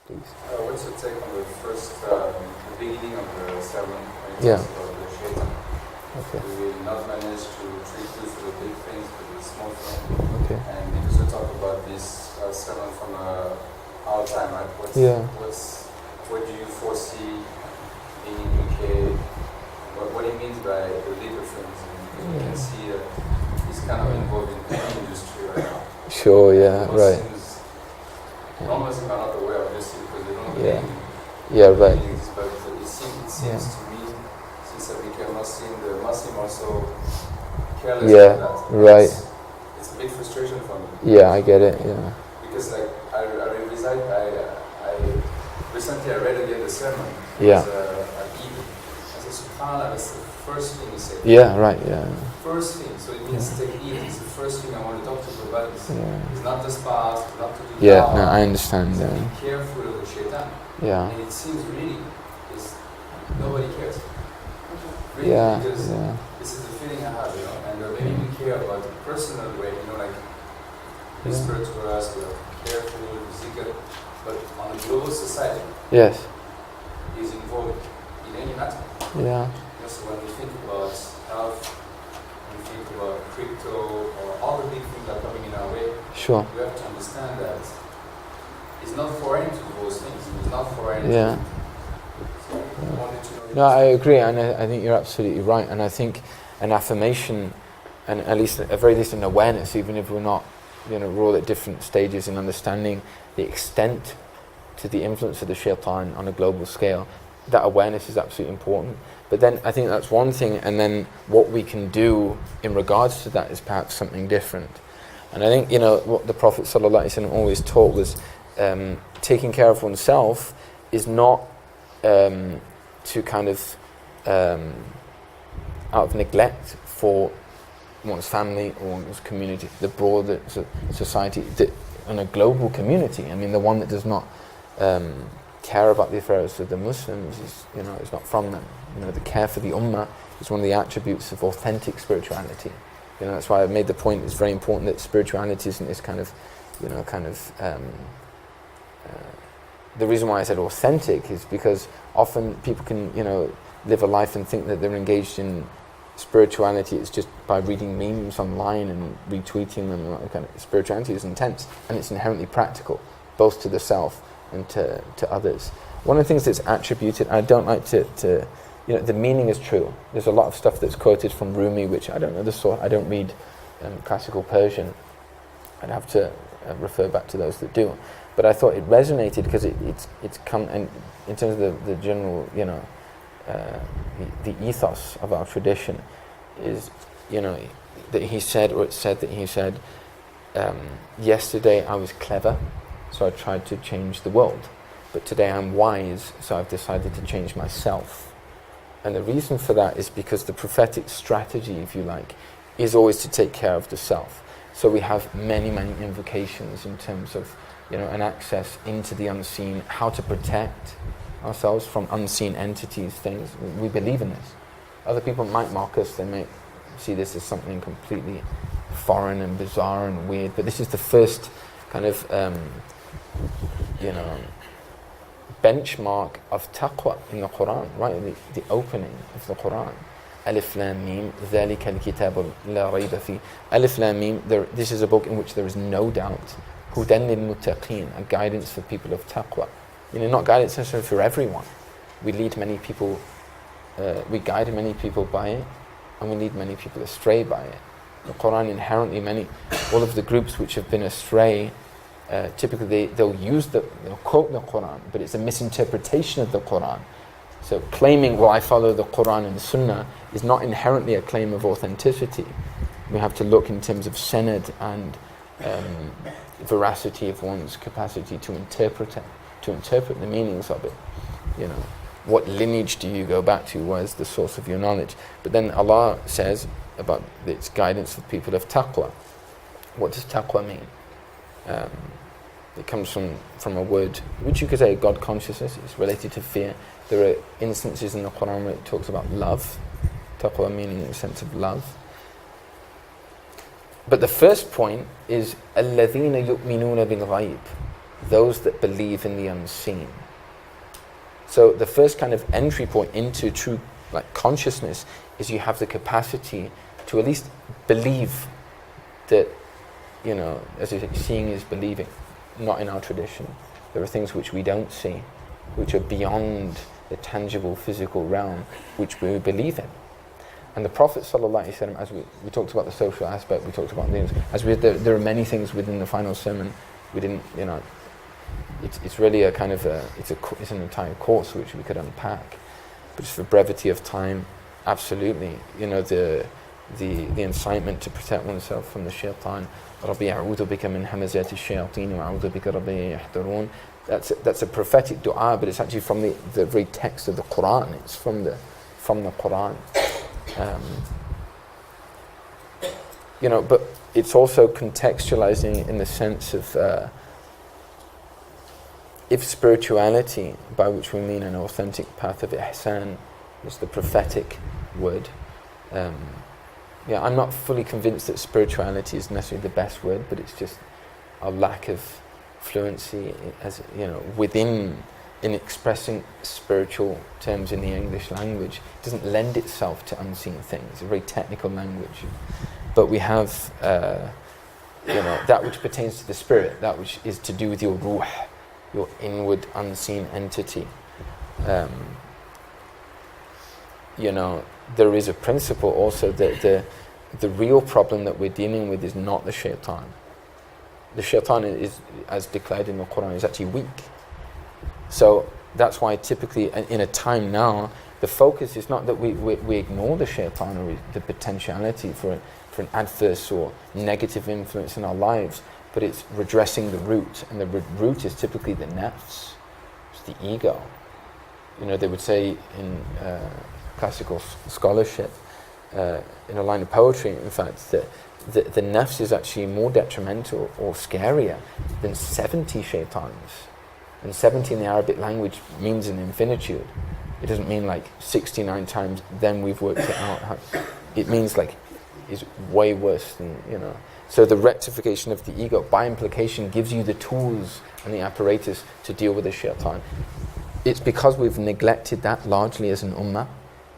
please. What's your take on the first, the beginning of the sermon when it Yeah. talks about the Shaytan? Okay. We will not manage to treat you for the big things, but the small things. Okay. And we also talk about this sermon from our time, right? What do you foresee in UK? What he means by the little things? And you can see he's kind of involved in the industry right now. Sure, yeah, right. Normally, I'm not aware of this because they don't Yeah. really Yeah, right. this, but it seems to me, since I became Muslim, the Muslim are so careless Yeah, about that. right. It's a big frustration for me. Yeah, I get it, yeah. Because like I recently I read again the sermon. Yeah. At Eid. I said, SubhanAllah, that's the first thing he said. Yeah, right, yeah. First thing, so it means take Eid. It's the first thing I want to talk to you about. It's not the spas, not to do Yeah, no, I understand. Be careful of the Shaytan. Yeah. And it seems really, nobody cares. Really, Yeah, because yeah. this is the feeling I have, and maybe we care about the personal way, like whisper to us, we are careful, zikr, but on a global society, Yes. is involved in any matter. Yeah. So when we think about health, we think about crypto, or all the big things that are coming in our way, Sure. we have to understand that it's not foreign to those things. It's not foreign Yeah. to. So I wanted to know. No, I agree, and I think you're absolutely right. And I think an affirmation, and at least at very least an awareness, even if we're not, we're all at different stages in understanding the extent to the influence of the Shaytan on a global scale. That awareness is absolutely important. But then I think that's one thing, and then what we can do in regards to that is perhaps something different. And I think what the Prophet ﷺ always taught was taking care of oneself is not to kind of out of neglect for one's family or one's community, the broader society, and a global community. I mean, the one that does not care about the affairs of the Muslims is not from them. The care for the ummah is one of the attributes of authentic spirituality. That's why I made the point. It's very important that spirituality isn't this kind of, the reason why I said authentic is because often people can, live a life and think that they're engaged in spirituality. It's just by reading memes online and retweeting them. And that kind of spirituality is intense, and it's inherently practical, both to the self and to others. One of the things that's attributed, I don't like to the meaning is true. There's a lot of stuff that's quoted from Rumi, which I don't know the sort. I don't read classical Persian. I'd have to refer back to those that do. But I thought it resonated because it's come, and in terms of the general, the ethos of our tradition is, that he said, or it said that he said, yesterday I was clever, so I tried to change the world. But today I'm wise, so I've decided to change myself. And the reason for that is because the prophetic strategy, if you like, is always to take care of the self. So we have many, many invocations in terms of, an access into the unseen, how to protect ourselves from unseen entities, things. We believe in this. Other people might mock us, they might see this as something completely foreign and bizarre and weird, but this is the first kind of, benchmark of taqwa in the Quran, right? The opening of the Quran. Alif Lam Mim, ذَلِكَ الْكِتَابُ لَا رَيْبَ فِيهِ. Alif Lam Mim, this is a book in which there is no doubt. هُدًى لِلْمُتَّقِينَ, a guidance for people of taqwa. Not guidance necessarily for everyone. We lead many people, we guide many people by it, and we lead many people astray by it. The Quran inherently, all of the groups which have been astray, typically they'll quote the Quran, but it's a misinterpretation of the Quran. So claiming, I follow the Quran and the Sunnah is not inherently a claim of authenticity. We have to look in terms of sanad and veracity of one's capacity to interpret the meanings of it. What lineage do you go back to? Where's the source of your knowledge? But then Allah says about its guidance for people of taqwa. What does taqwa mean? It comes from a word which you could say God consciousness. It's related to fear. There are instances in the Quran where it talks about love. Taqwa meaning in the sense of love. But the first point is الَّذِينَ يُؤْمِنُونَ بِالْغَيْبِ. those that believe in the unseen. So the first kind of entry point into true consciousness is you have the capacity to at least believe that, as you say, seeing is believing. Not in our tradition. There are things which we don't see, which are beyond the tangible physical realm, which we believe in. And the Prophet ﷺ, as we talked about the social aspect, we talked about things, there are many things within the final sermon, we didn't, it's really a kind of it's an entire course which we could unpack. But just for brevity of time, absolutely, the incitement to protect oneself from the shaitan. رَبِّي أَعُوذُ بِكَ مِنْ هَمَزَاتِ الشَّيَاطِينِ وَأَعُوذُ بِكَ رَبِّي يَحْضُرُونَ. That's a prophetic dua, but it's actually from the very text of the Quran. It's from the Quran. But it's also contextualizing in the sense of if spirituality, by which we mean an authentic path of ihsan, is the prophetic word. I'm not fully convinced that spirituality is necessarily the best word, but it's just a lack of fluency, in expressing spiritual terms in the English language. It doesn't lend itself to unseen things. It's a very technical language. But we have, that which pertains to the spirit, that which is to do with your ruh, your inward unseen entity. There is a principle also that the real problem that we're dealing with is not the shaitan. The shaitan is, as declared in the Quran, is actually weak. So that's why typically in a time now, the focus is not that we ignore the shaitan or the potentiality for an adverse or negative influence in our lives, but it's redressing the root, and the root is typically the nafs, it's the ego. They would say in classical scholarship, in a line of poetry, in fact, that the nafs is actually more detrimental or scarier than 70 shaitans. And 70 in the Arabic language means an infinitude. It doesn't mean 69 times, then we've worked it out. It means is way worse than, So the rectification of the ego, by implication, gives you the tools and the apparatus to deal with the shaitan. It's because we've neglected that largely as an ummah,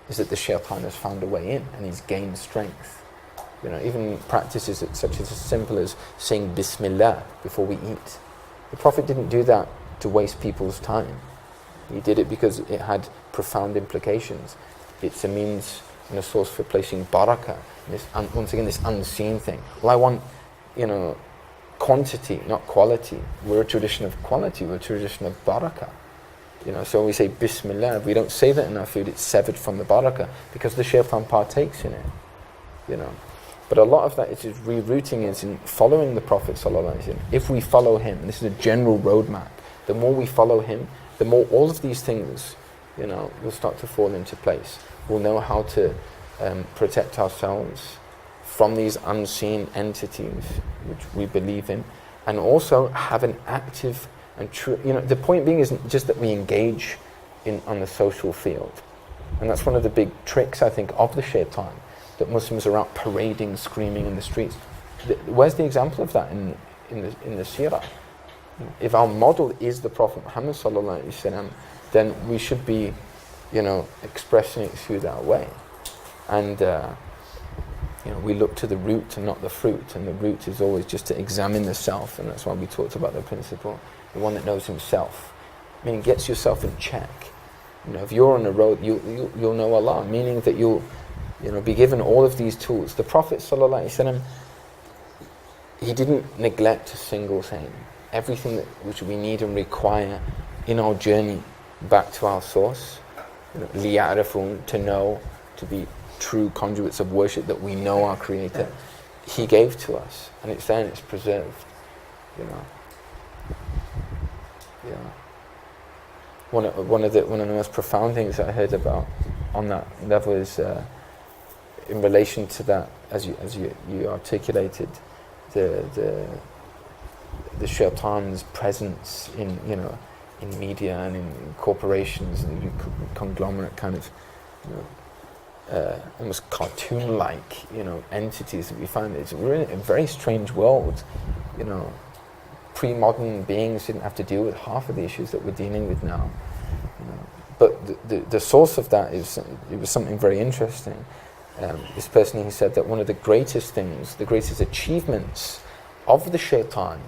is that the shaitan has found a way in and he's gained strength. Even practices such as simple as saying Bismillah before we eat. The Prophet didn't do that to waste people's time. He did it because it had profound implications. It's a means and a source for placing barakah. Once again, this unseen thing. Well, I want, quantity, not quality. We're a tradition of quality. We're a tradition of barakah. So when we say Bismillah, if we don't say that in our food, it's severed from the barakah because the shaitan partakes in it. But a lot of that is just rerouting is in following the Prophet ﷺ. If we follow him, and this is a general roadmap, the more we follow him, the more all of these things, will start to fall into place. We'll know how to protect ourselves from these unseen entities which we believe in, and also have an active and true, the point being isn't just that we engage on the social field. And that's one of the big tricks, I think, of the shaitan, that Muslims are out parading, screaming in the streets. Where's the example of that in the seerah? If our model is the Prophet Muhammad ﷺ, then we should be, expressing it through that way. And, we look to the root and not the fruit, and the root is always just to examine the self, and that's why we talked about the principle, the one that knows himself. Meaning gets yourself in check. If you're on the road, you'll know Allah, meaning that you'll be given all of these tools. The Prophet ﷺ, he didn't neglect a single thing. Everything which we need and require in our journey back to our source, لِيَعْرَفُونَ, to know, to be true conduits of worship, that we know our Creator, he gave to us, and it's there and it's preserved. One of the most profound things I heard about on that level is in relation to that, as you articulated, the shaitan's presence in media and in corporations and conglomerate kind of almost cartoon-like entities that we find. We're in a very strange world, pre-modern beings didn't have to deal with half of the issues that we're dealing with now. You know. But the source of that is, it was something very interesting. This person, he said that one of the greatest things, the greatest achievements of the Shaytan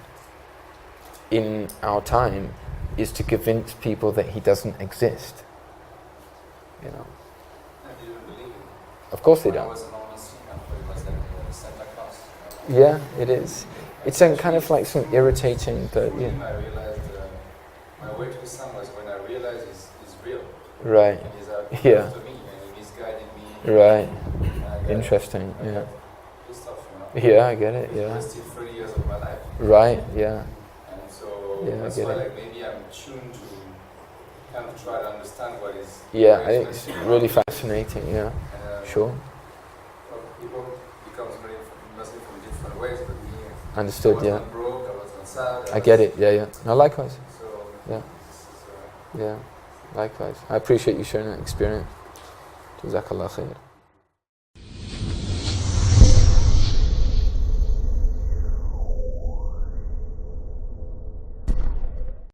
in our time is to convince people that he doesn't exist. You know. And you don't believe it. Of course they When I don't. was an only singer, but it was like Santa Claus. Yeah, it is. It's kind of like some irritating, but For yeah. him, I realized my way to Islam was when I realized he's real. Right. And he's out Yeah. to me, and he misguided me. Right. And I got Interesting. I Yeah. got pissed off, you know. Yeah, I get it. He Yeah. wasted 30 years of my life. Right. Yeah. And so Yeah, I that's get why it. like maybe I'm tuned to kind of try to understand what is. Yeah, what I is think it's meant to be. really fascinating. Yeah. And, Sure. people becomes Muslim from different ways, but me, Understood. I was Yeah. on broke, I was on sad. I get it. Yeah. Yeah. No, likewise. So Yeah. this is, Yeah. Likewise. I appreciate you sharing that experience. Jazakallah khair.